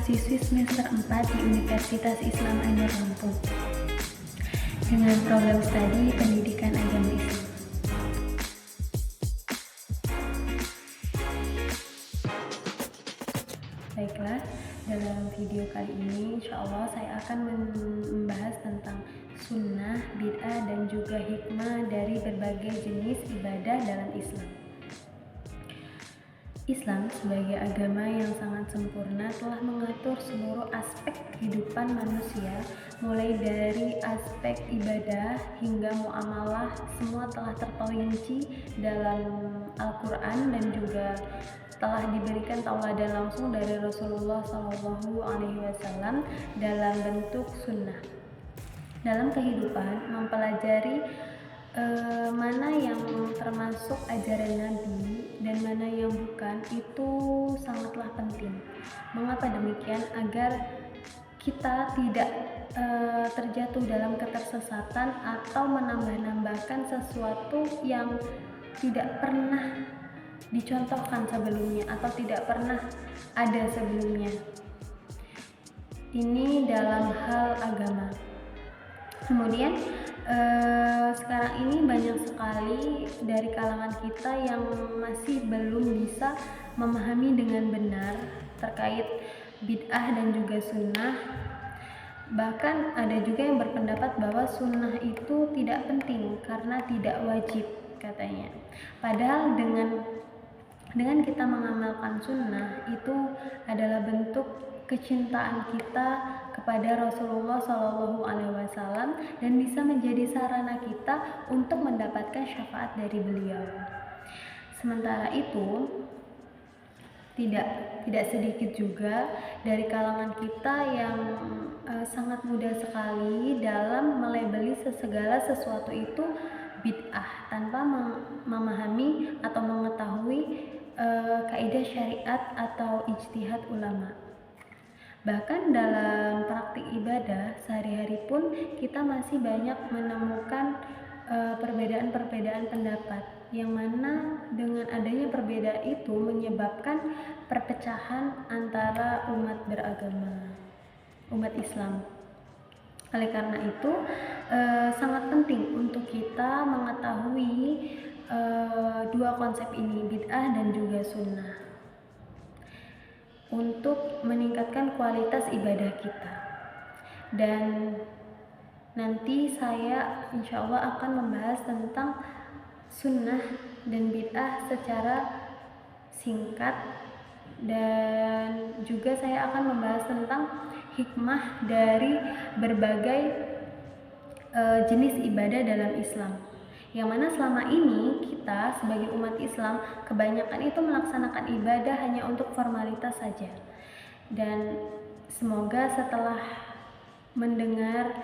mahasiswi semester 4 di Universitas Islam Anyer Lampung dengan program studi Pendidikan Agama Islam. Baiklah, dalam video kali ini insya Allah saya akan membahas tentang sunnah, bid'ah, dan juga hikmah dari berbagai jenis ibadah dalam Islam. Islam sebagai agama yang sangat sempurna telah mengatur seluruh aspek kehidupan manusia, mulai dari aspek ibadah hingga muamalah, semua telah terperinci dalam Al-Quran dan juga telah diberikan tauladan langsung dari Rasulullah SAW dalam bentuk sunnah. Dalam kehidupan, mempelajari mana yang termasuk ajaran Nabi dan mana yang bukan itu sangatlah penting. Mengapa demikian? Agar kita tidak terjatuh dalam ketersesatan atau menambah-nambahkan sesuatu yang tidak pernah dicontohkan sebelumnya atau tidak pernah ada sebelumnya. Ini dalam hal agama. Kemudian sekarang ini banyak sekali dari kalangan kita yang masih belum bisa memahami dengan benar terkait bid'ah dan juga sunnah. Bahkan ada juga yang berpendapat bahwa sunnah itu tidak penting karena tidak wajib katanya. Padahal dengan kita mengamalkan sunnah itu adalah bentuk kecintaan kita kepada Rasulullah SAW dan bisa menjadi sarana kita untuk mendapatkan syafaat dari beliau. Sementara itu tidak sedikit juga dari kalangan kita yang sangat mudah sekali dalam melabeli segala sesuatu itu bid'ah tanpa memahami atau mengetahui kaidah syariat atau ijtihad ulama. Bahkan dalam praktik ibadah sehari-hari pun kita masih banyak menemukan perbedaan-perbedaan pendapat yang mana dengan adanya perbedaan itu menyebabkan perpecahan antara umat beragama, umat Islam. Oleh karena itu sangat penting untuk kita mengetahui dua konsep ini, bid'ah dan juga sunnah, untuk meningkatkan kualitas ibadah kita. Dan nanti saya insya Allah akan membahas tentang sunnah dan bid'ah secara singkat, dan juga saya akan membahas tentang hikmah dari berbagai jenis ibadah dalam Islam, yang mana selama ini kita sebagai umat Islam kebanyakan itu melaksanakan ibadah hanya untuk formalitas saja. Dan semoga setelah mendengar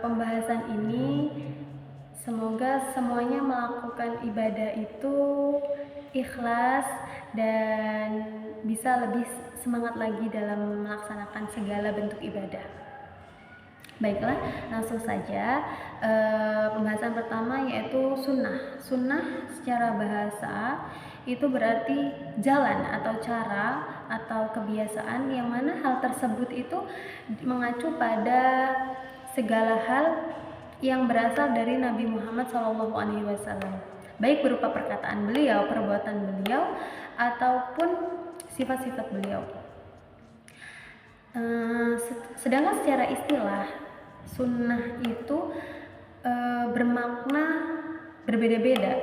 pembahasan ini, semoga semuanya melakukan ibadah itu ikhlas dan bisa lebih semangat lagi dalam melaksanakan segala bentuk ibadah. Baiklah, langsung saja pembahasan pertama yaitu sunnah. Sunnah secara bahasa itu berarti jalan atau cara atau kebiasaan yang mana hal tersebut itu mengacu pada segala hal yang berasal dari Nabi Muhammad SAW, baik berupa perkataan beliau, perbuatan beliau, ataupun sifat-sifat beliau. Sedangkan secara istilah sunnah itu bermakna berbeda-beda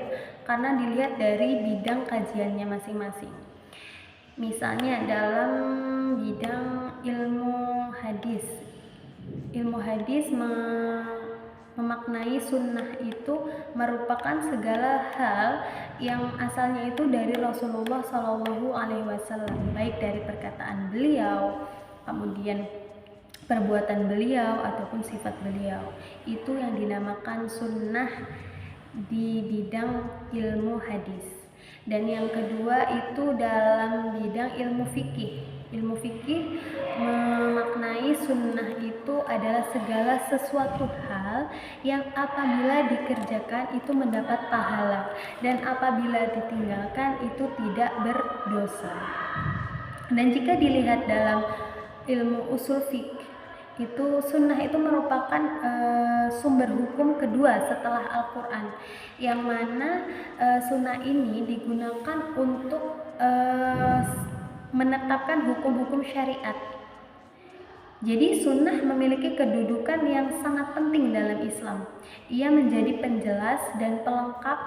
karena dilihat dari bidang kajiannya masing-masing. Misalnya dalam bidang ilmu hadis memaknai sunnah itu merupakan segala hal yang asalnya itu dari Rasulullah SAW, baik dari perkataan beliau, kemudian perbuatan beliau ataupun sifat beliau. Itu yang dinamakan sunnah di bidang ilmu hadis. Dan yang kedua itu dalam bidang ilmu fikih. Ilmu fikih memaknai sunnah itu adalah segala sesuatu hal yang apabila dikerjakan itu mendapat pahala dan apabila ditinggalkan itu tidak berdosa. Dan jika dilihat dalam ilmu usul fiqh, itu sunnah itu merupakan sumber hukum kedua setelah Al-Quran, yang mana sunnah ini digunakan untuk menetapkan hukum-hukum syariat. Jadi sunnah memiliki kedudukan yang sangat penting dalam Islam. Ia menjadi penjelas dan pelengkap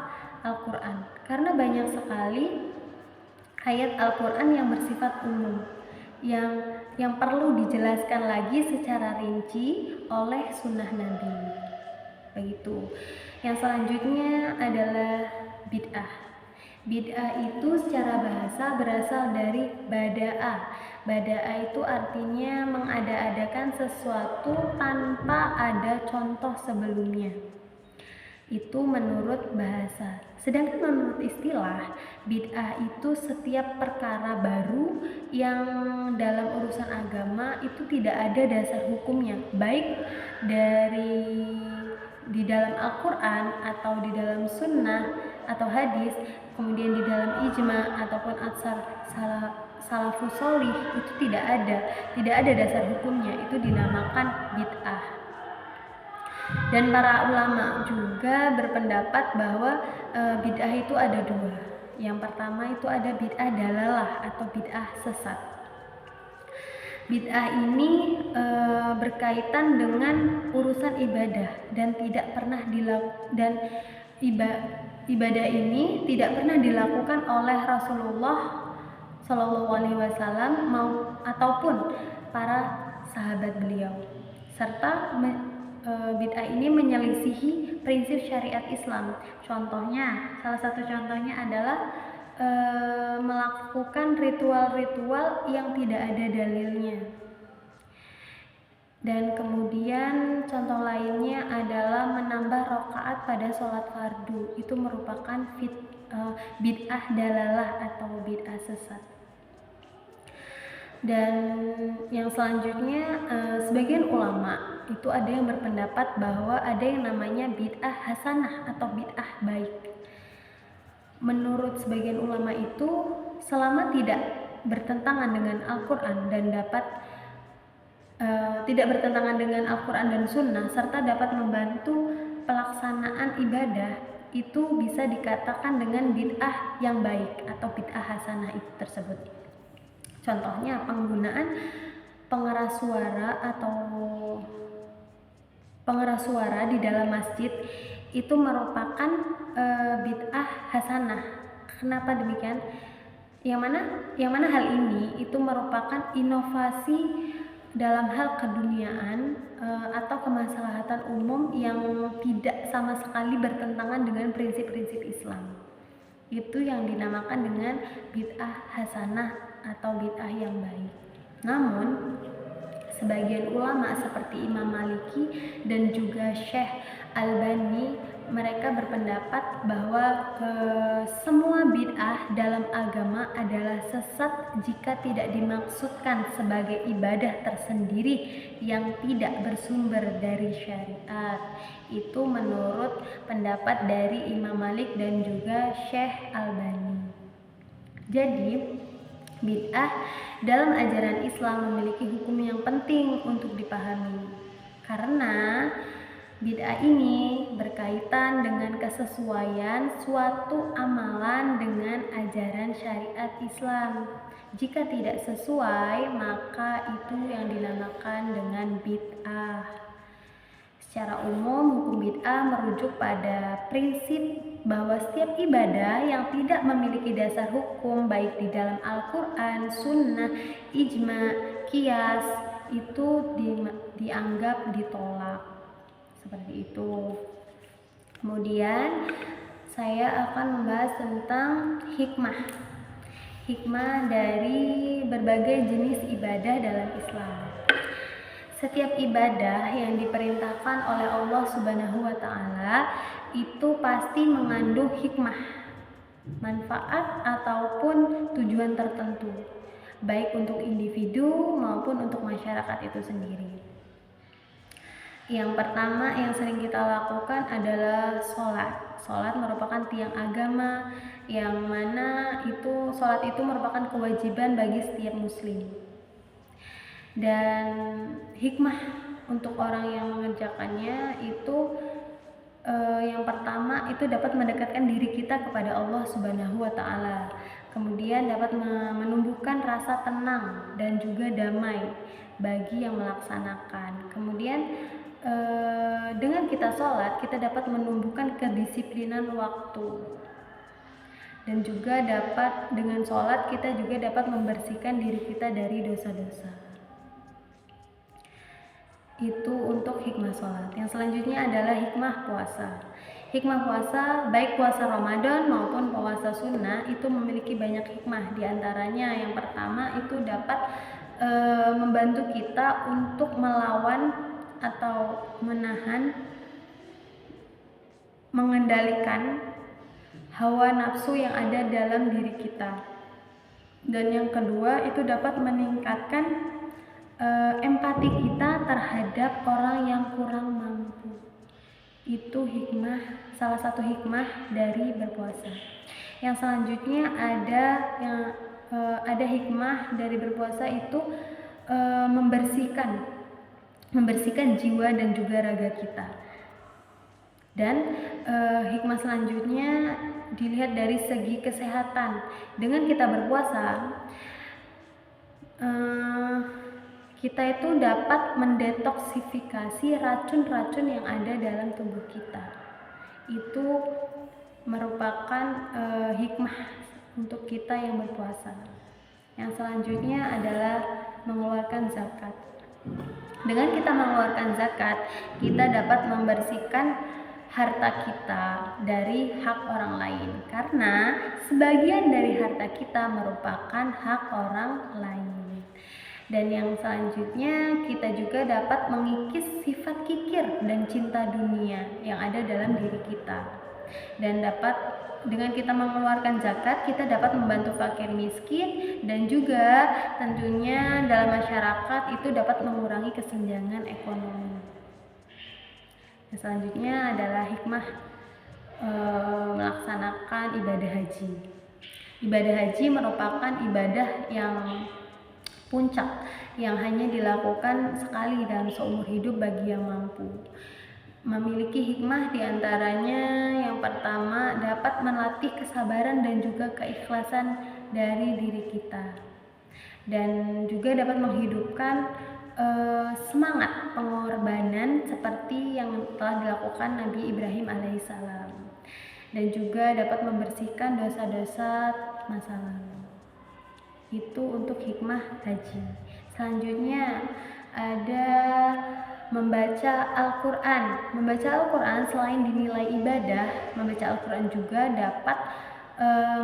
Al-Quran, karena banyak sekali ayat Al-Quran yang bersifat umum, yang perlu dijelaskan lagi secara rinci oleh sunnah Nabi. Begitu. Yang selanjutnya adalah bid'ah. Bid'ah itu secara bahasa berasal dari bada'ah. Bada'ah itu artinya mengada-adakan sesuatu tanpa ada contoh sebelumnya. Itu menurut bahasa. Sedangkan menurut istilah, bid'ah itu setiap perkara baru yang dalam urusan agama itu tidak ada dasar hukumnya, baik di dalam Al-Quran atau di dalam sunnah atau hadis, kemudian di dalam ijma ataupun atsar salafus sholih, itu tidak ada dasar hukumnya, itu dinamakan bid'ah. Dan para ulama juga berpendapat bahwa bid'ah itu ada dua. Yang pertama itu ada bid'ah dalalah atau bid'ah sesat. Bid'ah ini berkaitan dengan urusan ibadah dan tidak pernah ibadah ini tidak pernah dilakukan oleh Rasulullah Shallallahu Alaihi Wasallam ataupun para sahabat beliau, serta bid'ah ini menyelisihi prinsip syariat Islam. Salah satu contohnya adalah melakukan ritual-ritual yang tidak ada dalilnya. Dan kemudian contoh lainnya adalah menambah rakaat pada sholat fardu. Itu merupakan bid'ah dalalah atau bid'ah sesat. Dan yang selanjutnya, sebagian ulama itu ada yang berpendapat bahwa ada yang namanya bid'ah hasanah atau bid'ah baik. Menurut sebagian ulama itu, selama tidak bertentangan dengan Al-Quran dan tidak bertentangan dengan Al-Quran dan Sunnah, serta dapat membantu pelaksanaan ibadah, itu bisa dikatakan dengan bid'ah yang baik atau bid'ah hasanah itu tersebut. Contohnya penggunaan pengeras suara di dalam masjid itu merupakan bid'ah hasanah. Kenapa demikian? Yang mana hal ini itu merupakan inovasi dalam hal keduniaan atau kemaslahatan umum yang tidak sama sekali bertentangan dengan prinsip-prinsip Islam. Itu yang dinamakan dengan bid'ah hasanah atau bid'ah yang baik. Namun sebagian ulama seperti Imam Maliki dan juga Syekh Albani, mereka berpendapat bahwa semua bid'ah dalam agama adalah sesat jika tidak dimaksudkan sebagai ibadah tersendiri yang tidak bersumber dari syariat. Itu menurut pendapat dari Imam Malik dan juga Syekh Albani. Jadi bid'ah dalam ajaran Islam memiliki hukum yang penting untuk dipahami, karena bid'ah ini berkaitan dengan kesesuaian suatu amalan dengan ajaran syariat Islam. Jika tidak sesuai, maka itu yang dinamakan dengan bid'ah. Secara umum, hukum bid'ah merujuk pada prinsip bahwa setiap ibadah yang tidak memiliki dasar hukum baik di dalam Al-Quran, Sunnah, Ijma, Qiyas itu dianggap ditolak. Seperti itu. Kemudian saya akan membahas tentang hikmah dari berbagai jenis ibadah dalam Islam. Setiap ibadah yang diperintahkan oleh Allah Subhanahu wa Ta'ala itu pasti mengandung hikmah, manfaat ataupun tujuan tertentu, baik untuk individu maupun untuk masyarakat itu sendiri. Yang pertama yang sering kita lakukan adalah sholat. Sholat merupakan tiang agama, yang mana sholat itu merupakan kewajiban bagi setiap muslim. Dan hikmah untuk orang yang mengerjakannya itu yang pertama itu dapat mendekatkan diri kita kepada Allah Subhanahu wa taala. Kemudian dapat menumbuhkan rasa tenang dan juga damai bagi yang melaksanakan. Kemudian dengan kita sholat, kita dapat menumbuhkan kedisiplinan waktu. Dan juga dengan sholat kita juga dapat membersihkan diri kita dari dosa-dosa. Itu untuk hikmah sholat. Yang selanjutnya adalah hikmah puasa. Hikmah puasa, baik puasa Ramadan maupun puasa sunnah, itu memiliki banyak hikmah. Di antaranya yang pertama itu dapat membantu kita untuk melawan atau mengendalikan hawa nafsu yang ada dalam diri kita. Dan yang kedua itu dapat meningkatkan empati kita terhadap orang yang kurang mampu. Itu salah satu hikmah dari berpuasa. Yang selanjutnya ada hikmah dari berpuasa itu membersihkan jiwa dan juga raga kita. Dan hikmah selanjutnya dilihat dari segi kesehatan. Dengan kita berpuasa, kita itu dapat mendetoksifikasi racun-racun yang ada dalam tubuh kita. Itu merupakan hikmah untuk kita yang berpuasa. Yang selanjutnya adalah mengeluarkan zakat. Dengan kita mengeluarkan zakat, kita dapat membersihkan harta kita dari hak orang lain, karena sebagian dari harta kita merupakan hak orang lain. Dan yang selanjutnya kita juga dapat mengikis sifat kikir dan cinta dunia yang ada dalam diri kita. Dan dengan kita mengeluarkan zakat, kita dapat membantu fakir miskin, dan juga tentunya dalam masyarakat itu dapat mengurangi kesenjangan ekonomi. Yang selanjutnya adalah hikmah melaksanakan ibadah haji. Ibadah haji merupakan ibadah yang puncak yang hanya dilakukan sekali dalam seumur hidup bagi yang mampu. Memiliki hikmah diantaranya yang pertama dapat melatih kesabaran dan juga keikhlasan dari diri kita, dan juga dapat menghidupkan semangat pengorbanan seperti yang telah dilakukan Nabi Ibrahim alaihissalam, dan juga dapat membersihkan dosa-dosa masa lalu. Itu untuk hikmah haji. Selanjutnya ada membaca Al-Quran. Membaca Al-Quran selain dinilai ibadah, membaca Al-Quran juga dapat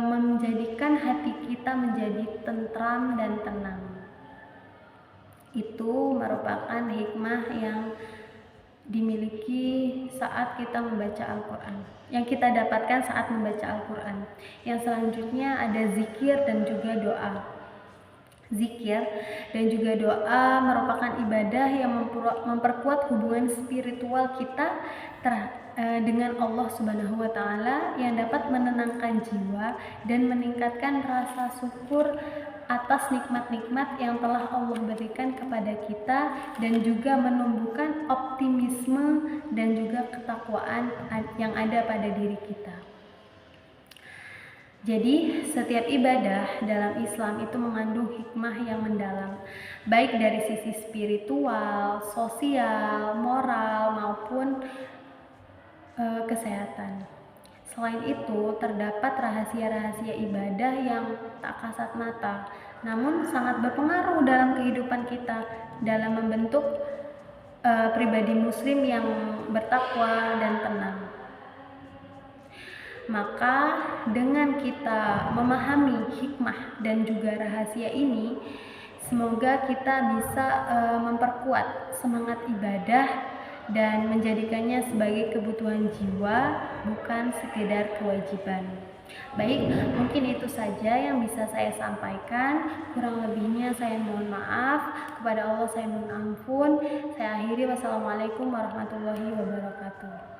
menjadikan hati kita menjadi tentram dan tenang. Itu merupakan hikmah yang dimiliki saat kita membaca Al-Quran, yang kita dapatkan saat membaca Al-Quran. Yang selanjutnya ada zikir dan juga doa. Zikir dan juga doa merupakan ibadah yang memperkuat hubungan spiritual kita dengan Allah Subhanahu wa taala, yang dapat menenangkan jiwa dan meningkatkan rasa syukur atas nikmat-nikmat yang telah Allah berikan kepada kita, dan juga menumbuhkan optimisme dan juga ketakwaan yang ada pada diri kita. Jadi setiap ibadah dalam Islam itu mengandung hikmah yang mendalam, baik dari sisi spiritual, sosial, moral maupun kesehatan. Selain itu, terdapat rahasia-rahasia ibadah yang tak kasat mata, namun sangat berpengaruh dalam kehidupan kita dalam membentuk pribadi muslim yang bertakwa dan tenang. Maka dengan kita memahami hikmah dan juga rahasia ini, semoga kita bisa memperkuat semangat ibadah dan menjadikannya sebagai kebutuhan jiwa, bukan sekedar kewajiban. Baik, mungkin itu saja yang bisa saya sampaikan. Kurang lebihnya saya mohon maaf. Kepada Allah saya mohon ampun. Saya akhiri. Wassalamualaikum warahmatullahi wabarakatuh.